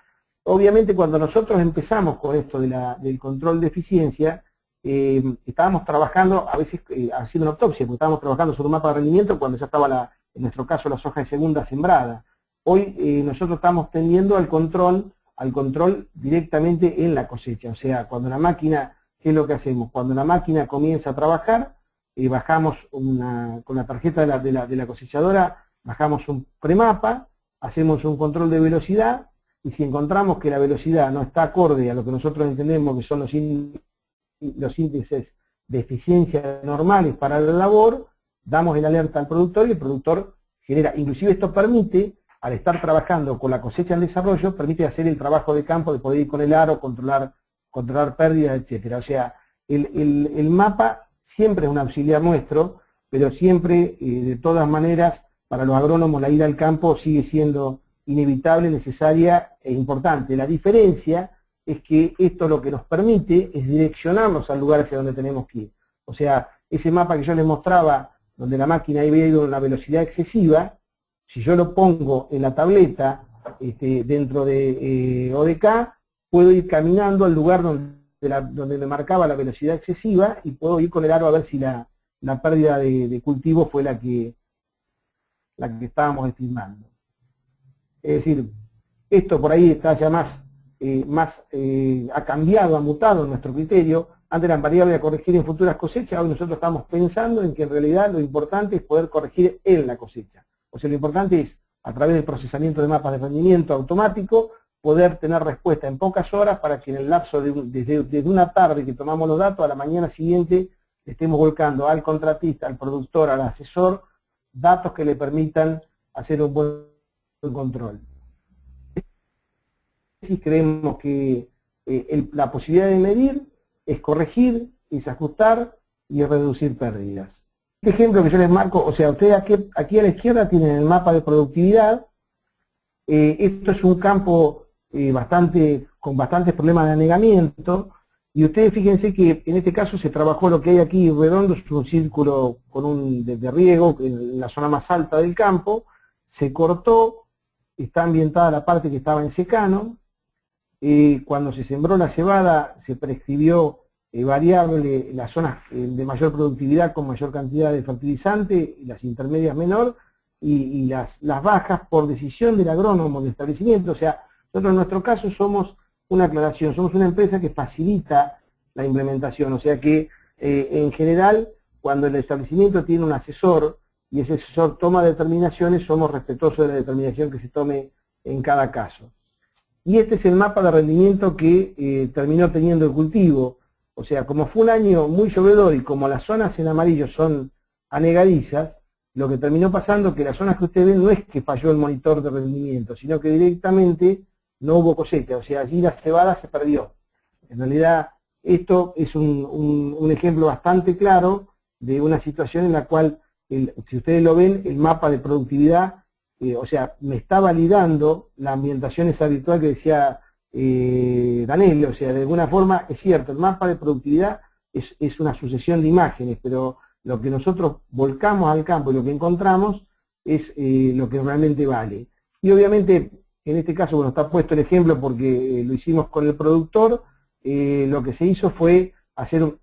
obviamente cuando nosotros empezamos con esto del control de eficiencia, estábamos trabajando, a veces haciendo una autopsia, porque estábamos trabajando sobre un mapa de rendimiento cuando ya estaba, en nuestro caso, la soja de segunda sembrada. Hoy nosotros estamos tendiendo al control directamente en la cosecha, o sea, cuando la máquina, ¿qué es lo que hacemos? Cuando la máquina comienza a trabajar, bajamos con la tarjeta de la cosechadora, bajamos un premapa, hacemos un control de velocidad, y si encontramos que la velocidad no está acorde a lo que nosotros entendemos que son los índices de eficiencia normales para la labor, damos el alerta al productor y el productor genera, inclusive esto permite, al estar trabajando con la cosecha en desarrollo, permite hacer el trabajo de campo de poder ir con el aro, controlar pérdidas, etcétera. O sea, el mapa siempre es un auxiliar nuestro, pero siempre, de todas maneras, para los agrónomos la ida al campo sigue siendo inevitable, necesaria e importante. La diferencia es que esto lo que nos permite es direccionarnos al lugar hacia donde tenemos que ir. O sea, ese mapa que yo les mostraba, donde la máquina había ido a una velocidad excesiva, si yo lo pongo en la tableta dentro de ODK, puedo ir caminando al lugar donde me marcaba la velocidad excesiva y puedo ir con el aro a ver si la pérdida de cultivo fue la que estábamos estimando. Es decir, esto por ahí está ya ha cambiado, ha mutado en nuestro criterio. Antes eran variables a corregir en futuras cosechas, hoy nosotros estamos pensando en que en realidad lo importante es poder corregir en la cosecha. O sea, lo importante es, a través del procesamiento de mapas de rendimiento automático, poder tener respuesta en pocas horas para que en el lapso desde una tarde que tomamos los datos a la mañana siguiente estemos volcando al contratista, al productor, al asesor, datos que le permitan hacer un buen control. Si creemos que la posibilidad de medir es corregir, es ajustar y es reducir pérdidas. Este ejemplo que yo les marco, o sea, ustedes aquí a la izquierda tienen el mapa de productividad. Esto es un campo con bastantes problemas de anegamiento, y ustedes fíjense que en este caso se trabajó lo que hay aquí redondo, es un círculo de riego en la zona más alta del campo, se cortó, está ambientada la parte que estaba en secano. Cuando se sembró la cebada se prescribió variable las zonas de mayor productividad con mayor cantidad de fertilizante, y las intermedias menor, y las bajas por decisión del agrónomo del establecimiento. O sea, nosotros en nuestro caso somos una aclaración, somos una empresa que facilita la implementación, o sea que en general cuando el establecimiento tiene un asesor y ese asesor toma determinaciones, somos respetuosos de la determinación que se tome en cada caso. Y este es el mapa de rendimiento que terminó teniendo el cultivo. O sea, como fue un año muy llovedor y como las zonas en amarillo son anegadizas, lo que terminó pasando es que las zonas que ustedes ven no es que falló el monitor de rendimiento, sino que directamente no hubo cosecha, o sea, allí la cebada se perdió. En realidad, esto es un ejemplo bastante claro de una situación en la cual, si ustedes lo ven, el mapa de productividad, o sea, me está validando la ambientación esa virtual que decía Daniel, o sea, de alguna forma es cierto, el mapa de productividad es una sucesión de imágenes, pero lo que nosotros volcamos al campo y lo que encontramos es lo que realmente vale. Y obviamente, en este caso, bueno, está puesto el ejemplo porque lo hicimos con el productor, lo que se hizo fue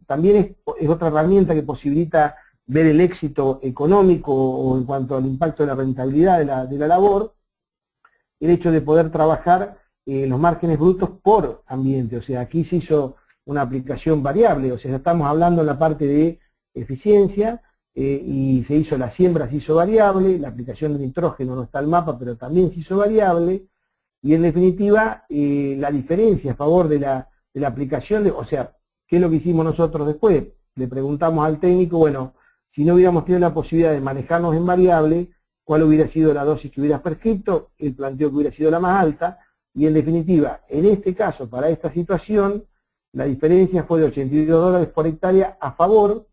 también es otra herramienta que posibilita ver el éxito económico o en cuanto al impacto de la rentabilidad de la labor, el hecho de poder trabajar los márgenes brutos por ambiente. O sea, aquí se hizo una aplicación variable, o sea, ya estamos hablando en la parte de eficiencia, y se hizo la siembra, se hizo variable, la aplicación de nitrógeno no está en el mapa, pero también se hizo variable, y en definitiva, la diferencia a favor de la aplicación, o sea, ¿qué es lo que hicimos nosotros después? Le preguntamos al técnico, bueno, si no hubiéramos tenido la posibilidad de manejarnos en variable, ¿cuál hubiera sido la dosis que hubieras prescripto? Él planteó que hubiera sido la más alta, y en definitiva, en este caso, para esta situación, la diferencia fue de $82 por hectárea a favor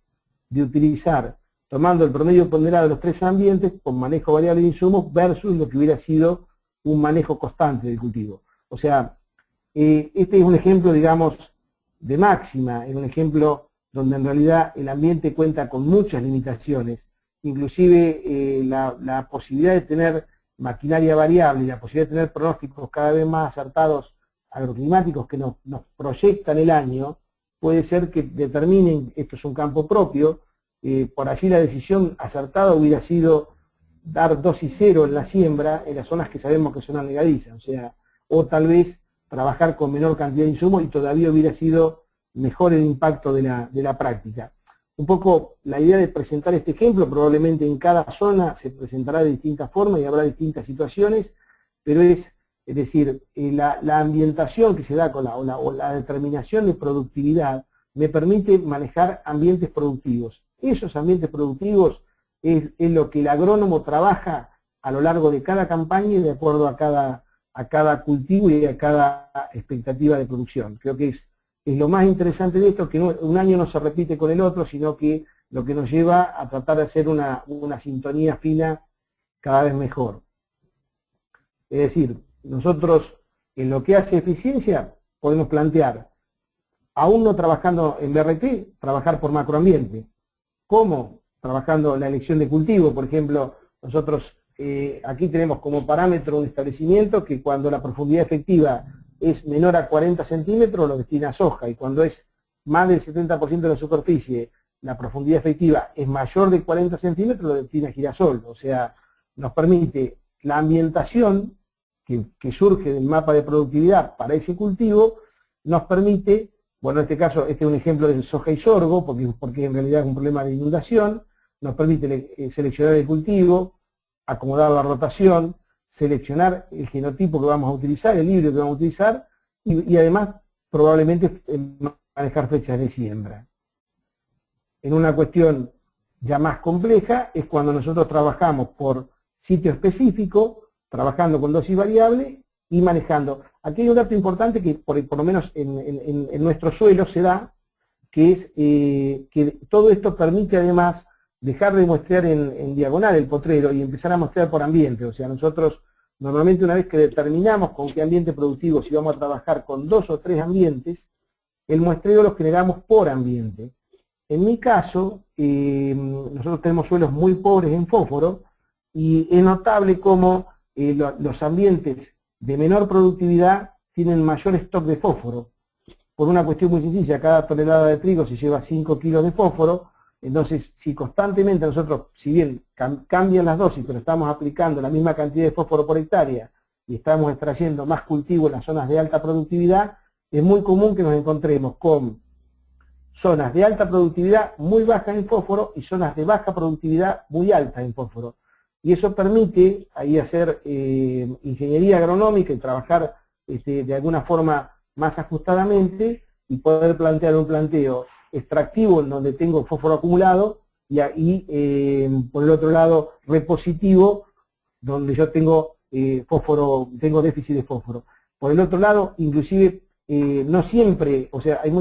de utilizar, tomando el promedio ponderado de los tres ambientes, con manejo variable de insumos, versus lo que hubiera sido un manejo constante del cultivo. O sea, este es un ejemplo, digamos, de máxima, es un ejemplo donde en realidad el ambiente cuenta con muchas limitaciones, inclusive la posibilidad de tener maquinaria variable y la posibilidad de tener pronósticos cada vez más acertados agroclimáticos que nos proyectan el año, puede ser que determinen, esto es un campo propio, por allí la decisión acertada hubiera sido dar dosis cero en la siembra en las zonas que sabemos que son anegadizas, o sea, o tal vez trabajar con menor cantidad de insumos y todavía hubiera sido mejor el impacto de la práctica. Un poco la idea de presentar este ejemplo, probablemente en cada zona se presentará de distintas formas y habrá distintas situaciones, pero es decir, la ambientación que se da con la determinación de productividad me permite manejar ambientes productivos. Esos ambientes productivos es lo que el agrónomo trabaja a lo largo de cada campaña y de acuerdo a cada cultivo y a cada expectativa de producción. Creo que es lo más interesante de esto, que un año no se repite con el otro, sino que lo que nos lleva a tratar de hacer una sintonía fina cada vez mejor. Es decir, nosotros en lo que hace eficiencia podemos plantear, aún no trabajando en BRT, trabajar por macroambiente. ¿Cómo? Trabajando la elección de cultivo, por ejemplo, nosotros aquí tenemos como parámetro un establecimiento que cuando la profundidad efectiva es menor a 40 centímetros lo destina a soja, y cuando es más del 70% de la superficie, la profundidad efectiva es mayor de 40 centímetros lo destina a girasol. O sea, nos permite la ambientación que surge del mapa de productividad para ese cultivo, nos permite, bueno, en este caso, este es un ejemplo de soja y sorgo, porque en realidad es un problema de inundación, nos permite seleccionar el cultivo, acomodar la rotación, seleccionar el genotipo que vamos a utilizar, el híbrido que vamos a utilizar, y además probablemente manejar fechas de siembra. En una cuestión ya más compleja es cuando nosotros trabajamos por sitio específico, trabajando con dosis variable y manejando. Aquí hay un dato importante que por lo menos en nuestro suelo se da, que es que todo esto permite además dejar de muestrear en diagonal el potrero y empezar a muestrear por ambiente. O sea, nosotros normalmente una vez que determinamos con qué ambiente productivo, si vamos a trabajar con 2 o 3 ambientes, el muestreo lo generamos por ambiente. En mi caso, nosotros tenemos suelos muy pobres en fósforo y es notable cómo los ambientes de menor productividad tienen mayor stock de fósforo. Por una cuestión muy sencilla, cada tonelada de trigo se lleva 5 kilos de fósforo, entonces si constantemente nosotros, si bien cambian las dosis, pero estamos aplicando la misma cantidad de fósforo por hectárea y estamos extrayendo más cultivo en las zonas de alta productividad, es muy común que nos encontremos con zonas de alta productividad muy bajas en fósforo y zonas de baja productividad muy altas en fósforo. Y eso permite ahí hacer ingeniería agronómica y trabajar de alguna forma más ajustadamente y poder plantear un planteo extractivo en donde tengo fósforo acumulado y por el otro lado repositivo donde yo tengo tengo déficit de fósforo. Por el otro lado, inclusive no siempre, o sea, en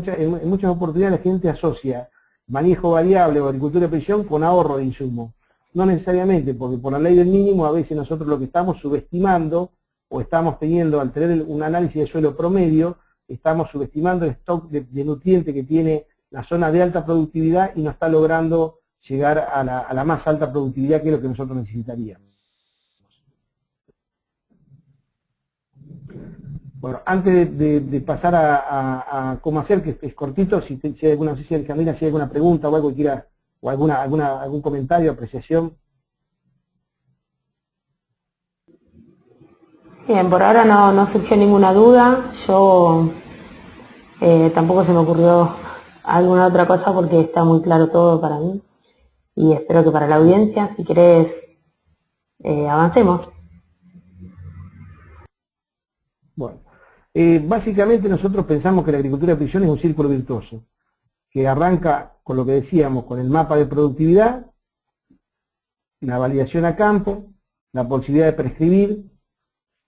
muchas oportunidades la gente asocia manejo variable o agricultura de precisión con ahorro de insumo. No necesariamente, porque por la ley del mínimo a veces nosotros lo que estamos subestimando o estamos teniendo, al tener un análisis de suelo promedio, estamos subestimando el stock de nutrientes que tiene la zona de alta productividad y no está logrando llegar a la más alta productividad, que es lo que nosotros necesitaríamos. Bueno, antes de pasar a cómo hacer, que es cortito, si hay alguna, no sé si Camila, si hay alguna pregunta o algo que quiera, o algún comentario, apreciación. Bien, por ahora no surgió ninguna duda. Yo tampoco se me ocurrió alguna otra cosa porque está muy claro todo para mí. Y espero que para la audiencia, si querés, avancemos. Bueno, básicamente nosotros pensamos que la agricultura de precisión es un círculo virtuoso, que arranca con lo que decíamos, con el mapa de productividad, la validación a campo, la posibilidad de prescribir,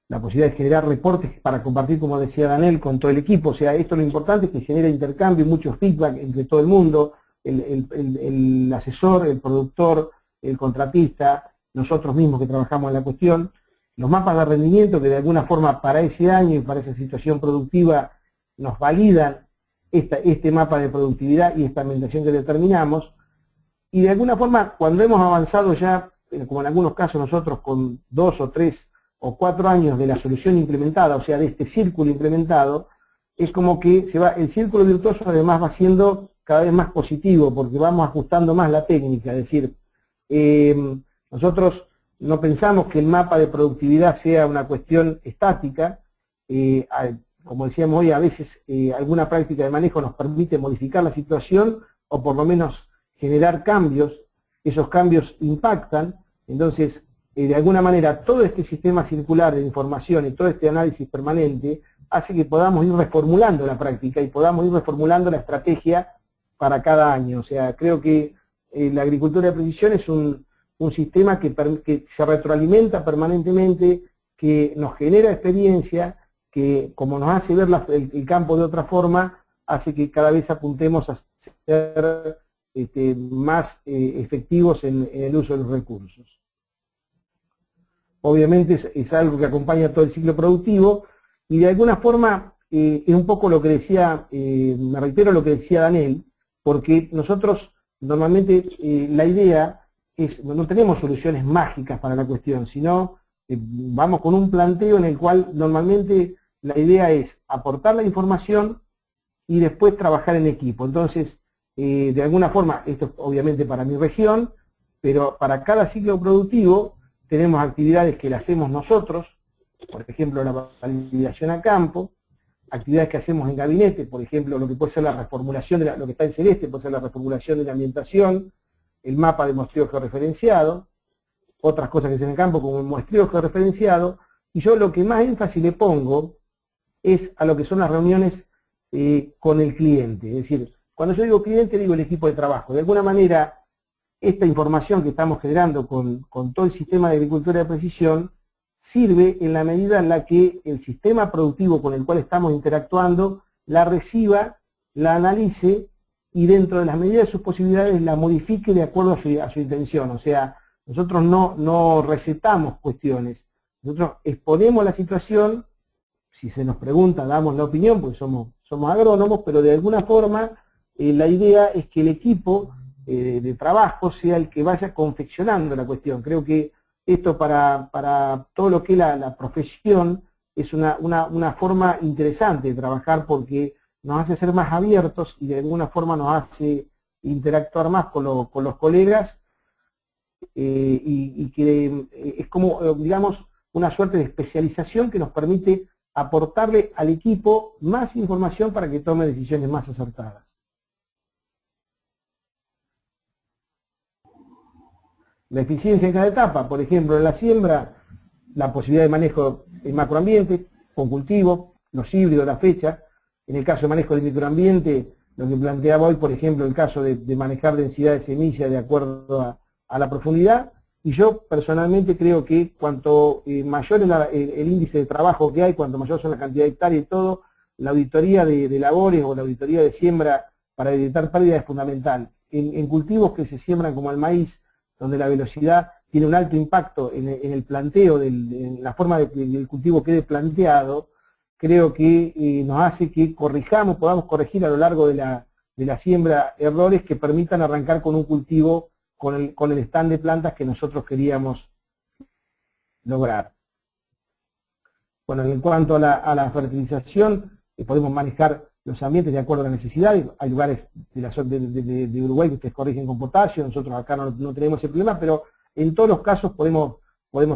la posibilidad de generar reportes para compartir, como decía Daniel, con todo el equipo. O sea, esto lo importante es que genera intercambio y mucho feedback entre todo el mundo, el asesor, el productor, el contratista, nosotros mismos que trabajamos en la cuestión, los mapas de rendimiento que de alguna forma para ese año y para esa situación productiva nos validan este mapa de productividad y esta ambientación que determinamos, y de alguna forma cuando hemos avanzado ya, como en algunos casos nosotros con 2 o 3 o 4 años de la solución implementada, o sea, de este círculo implementado, es como que el círculo virtuoso además va siendo cada vez más positivo, porque vamos ajustando más la técnica, es decir, nosotros no pensamos que el mapa de productividad sea una cuestión estática, como decíamos hoy, a veces alguna práctica de manejo nos permite modificar la situación, o por lo menos generar cambios, esos cambios impactan, entonces de alguna manera todo este sistema circular de información y todo este análisis permanente hace que podamos ir reformulando la práctica y podamos ir reformulando la estrategia para cada año. O sea, creo que la agricultura de precisión es un sistema que se retroalimenta permanentemente, que nos genera experiencia, que como nos hace ver el campo de otra forma, hace que cada vez apuntemos a ser más efectivos en el uso de los recursos. Obviamente es algo que acompaña todo el ciclo productivo, y de alguna forma es un poco lo que decía, me reitero lo que decía Daniel, porque nosotros normalmente la idea es, no tenemos soluciones mágicas para la cuestión, sino vamos con un planteo en el cual normalmente la idea es aportar la información y después trabajar en equipo. Entonces, de alguna forma, esto es obviamente para mi región, pero para cada ciclo productivo tenemos actividades que las hacemos nosotros, por ejemplo la validación a campo, actividades que hacemos en gabinete, por ejemplo lo que puede ser la reformulación, lo que está en celeste puede ser la reformulación de la ambientación, el mapa de muestreo georreferenciado, otras cosas que se hacen en campo como el muestreo georreferenciado, y yo lo que más énfasis le pongo es a lo que son las reuniones con el cliente. Es decir, cuando yo digo cliente digo el equipo de trabajo. De alguna manera, esta información que estamos generando con todo el sistema de agricultura de precisión sirve en la medida en la que el sistema productivo con el cual estamos interactuando la reciba, la analice y dentro de las medidas de sus posibilidades la modifique de acuerdo a su intención. O sea, nosotros no recetamos cuestiones, nosotros exponemos la situación, si se nos pregunta damos la opinión, porque somos agrónomos, pero de alguna forma la idea es que el equipo de trabajo sea el que vaya confeccionando la cuestión. Creo que esto para todo lo que es la profesión es una forma interesante de trabajar, porque nos hace ser más abiertos y de alguna forma nos hace interactuar más con los colegas y que es como, digamos, una suerte de especialización que nos permite aportarle al equipo más información para que tome decisiones más acertadas. La eficiencia en cada etapa, por ejemplo, en la siembra, la posibilidad de manejo en macroambiente, con cultivo, los híbridos, la fecha. En el caso de manejo del microambiente, lo que planteaba hoy, por ejemplo, el caso de manejar densidad de semilla de acuerdo a la profundidad. Y yo personalmente creo que cuanto mayor es el índice de trabajo que hay, cuanto mayor son la cantidad de hectáreas y todo, la auditoría de labores o la auditoría de siembra para evitar pérdida es fundamental. En cultivos que se siembran como el maíz, donde la velocidad tiene un alto impacto en el planteo, en la forma de que el cultivo quede planteado, creo que nos hace que podamos corregir a lo largo de la siembra errores que permitan arrancar con un cultivo con el stand de plantas que nosotros queríamos lograr. Bueno, en cuanto a la fertilización, podemos manejar los ambientes de acuerdo a la necesidad. Hay lugares de Uruguay que ustedes corrigen con potasio, nosotros acá no tenemos ese problema, pero en todos los casos podemos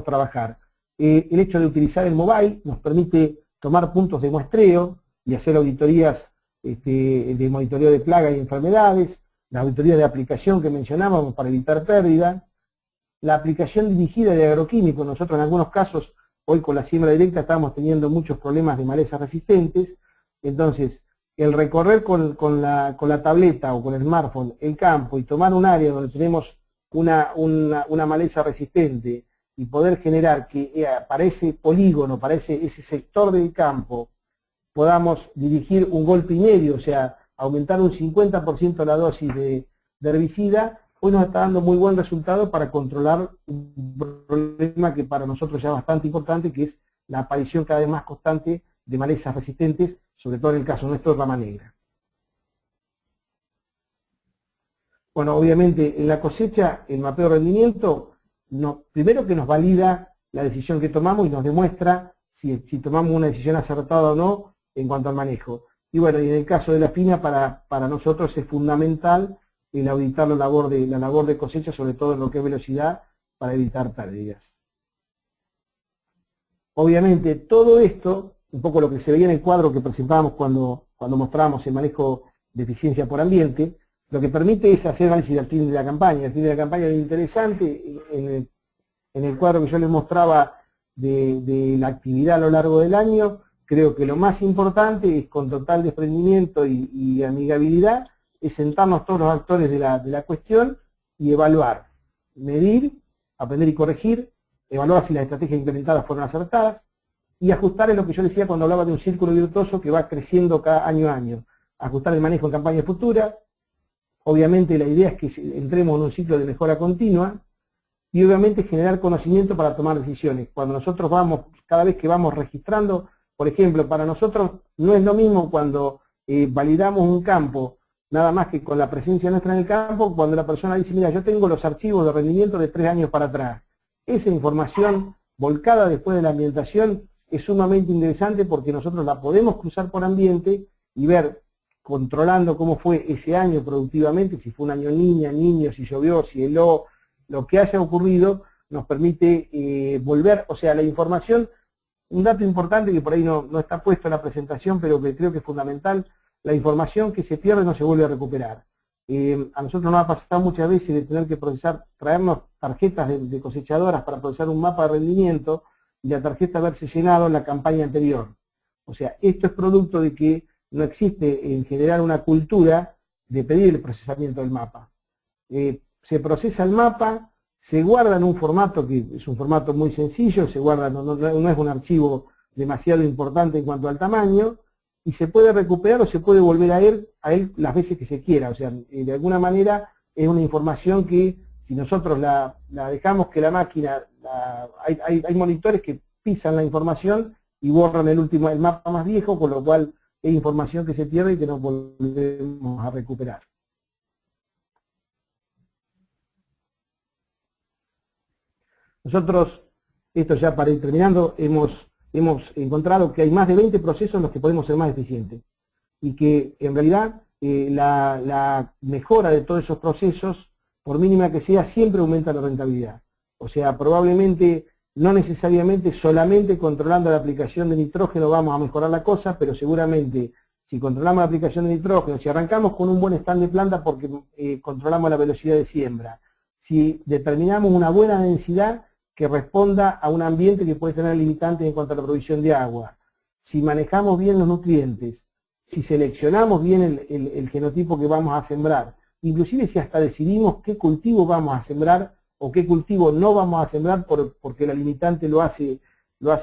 trabajar. El hecho de utilizar el mobile nos permite tomar puntos de muestreo y hacer auditorías de monitoreo de plagas y enfermedades, la auditoría de aplicación que mencionábamos para evitar pérdida, la aplicación dirigida de agroquímicos. Nosotros en algunos casos, hoy con la siembra directa estamos teniendo muchos problemas de malezas resistentes, entonces el recorrer con la tableta o con el smartphone el campo y tomar un área donde tenemos una maleza resistente y poder generar que para ese polígono, para ese sector del campo, podamos dirigir un golpe y medio, o sea, aumentar un 50% la dosis de herbicida, hoy nos está dando muy buen resultado para controlar un problema que para nosotros ya es bastante importante, que es la aparición cada vez más constante de malezas resistentes, sobre todo en el caso nuestro de rama negra. Bueno, obviamente en la cosecha, el mapeo de rendimiento, primero que nos valida la decisión que tomamos y nos demuestra si tomamos una decisión acertada o no en cuanto al manejo. Y bueno, y en el caso de la piña, para nosotros es fundamental el auditar la labor de cosecha, sobre todo en lo que es velocidad, para evitar pérdidas. Obviamente todo esto, un poco lo que se veía en el cuadro que presentábamos cuando mostrábamos el manejo de eficiencia por ambiente, lo que permite es hacer análisis del fin de la campaña. El fin de la campaña es interesante, en el cuadro que yo les mostraba de la actividad a lo largo del año, creo que lo más importante es, con total desprendimiento y amigabilidad, es sentarnos todos los actores de la cuestión y evaluar, medir, aprender y corregir, evaluar si las estrategias implementadas fueron acertadas y ajustar en lo que yo decía cuando hablaba de un círculo virtuoso que va creciendo cada año a año. Ajustar el manejo en campaña futura. Obviamente la idea es que entremos en un ciclo de mejora continua y obviamente generar conocimiento para tomar decisiones. Cuando nosotros cada vez que vamos registrando, por ejemplo, para nosotros no es lo mismo cuando validamos un campo, nada más que con la presencia nuestra en el campo, cuando la persona dice, mira, yo tengo los archivos de rendimiento de 3 años para atrás. Esa información volcada después de la ambientación es sumamente interesante porque nosotros la podemos cruzar por ambiente y ver, controlando cómo fue ese año productivamente, si fue un año niño, si llovió, si heló, lo que haya ocurrido, nos permite volver, o sea, la información, un dato importante que por ahí no está puesto en la presentación, pero que creo que es fundamental, la información que se pierde no se vuelve a recuperar. A nosotros nos ha pasado muchas veces de tener que traernos tarjetas de cosechadoras para procesar un mapa de rendimiento y la tarjeta haberse llenado en la campaña anterior. O sea, esto es producto de que no existe en general una cultura de pedir el procesamiento del mapa. Se procesa el mapa, se guarda en un formato que es un formato muy sencillo, se guarda, no es un archivo demasiado importante en cuanto al tamaño, y se puede recuperar o se puede volver a él las veces que se quiera. O sea, de alguna manera es una información que si nosotros la dejamos que la máquina, hay monitores que pisan la información y borran el mapa más viejo, con lo cual es información que se pierde y que no volvemos a recuperar. Nosotros, esto ya para ir terminando, hemos encontrado que hay más de 20 procesos en los que podemos ser más eficientes y que en realidad la mejora de todos esos procesos, por mínima que sea, siempre aumenta la rentabilidad. O sea, probablemente, no necesariamente solamente controlando la aplicación de nitrógeno vamos a mejorar la cosa, pero seguramente si controlamos la aplicación de nitrógeno, si arrancamos con un buen stand de planta porque controlamos la velocidad de siembra, si determinamos una buena densidad que responda a un ambiente que puede tener limitantes en cuanto a la provisión de agua, si manejamos bien los nutrientes, si seleccionamos bien el genotipo que vamos a sembrar, inclusive si hasta decidimos qué cultivo vamos a sembrar o qué cultivo no vamos a sembrar porque la limitante lo hace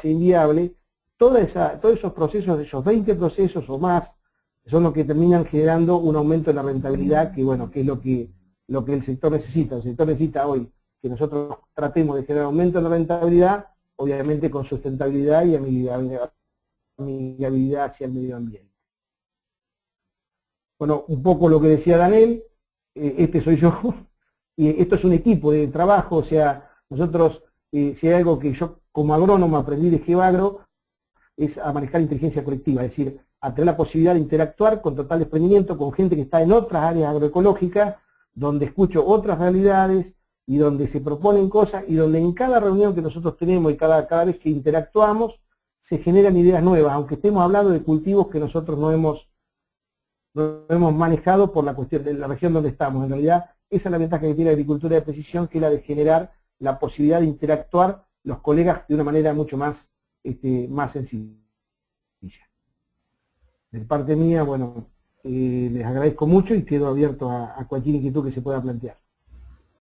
inviable, todos esos procesos, esos 20 procesos o más, son los que terminan generando un aumento de la rentabilidad, que bueno, que es lo que el sector necesita. El sector necesita hoy que nosotros tratemos de generar aumento de la rentabilidad, obviamente con sustentabilidad y amigabilidad hacia el medio ambiente. Bueno, un poco lo que decía Daniel, este soy yo, y esto es un equipo de trabajo, o sea, nosotros, si hay algo que yo como agrónomo aprendí de GeoAgro, es a manejar inteligencia colectiva, es decir, a tener la posibilidad de interactuar con total desprendimiento con gente que está en otras áreas agroecológicas, donde escucho otras realidades, y donde se proponen cosas, y donde en cada reunión que nosotros tenemos y cada vez que interactuamos, se generan ideas nuevas, aunque estemos hablando de cultivos que nosotros no hemos manejado por la cuestión de la región donde estamos. En realidad, esa es la ventaja que tiene la agricultura de precisión, que es la de generar la posibilidad de interactuar los colegas de una manera mucho más sencilla. De parte mía, bueno, les agradezco mucho y quedo abierto a cualquier inquietud que se pueda plantear.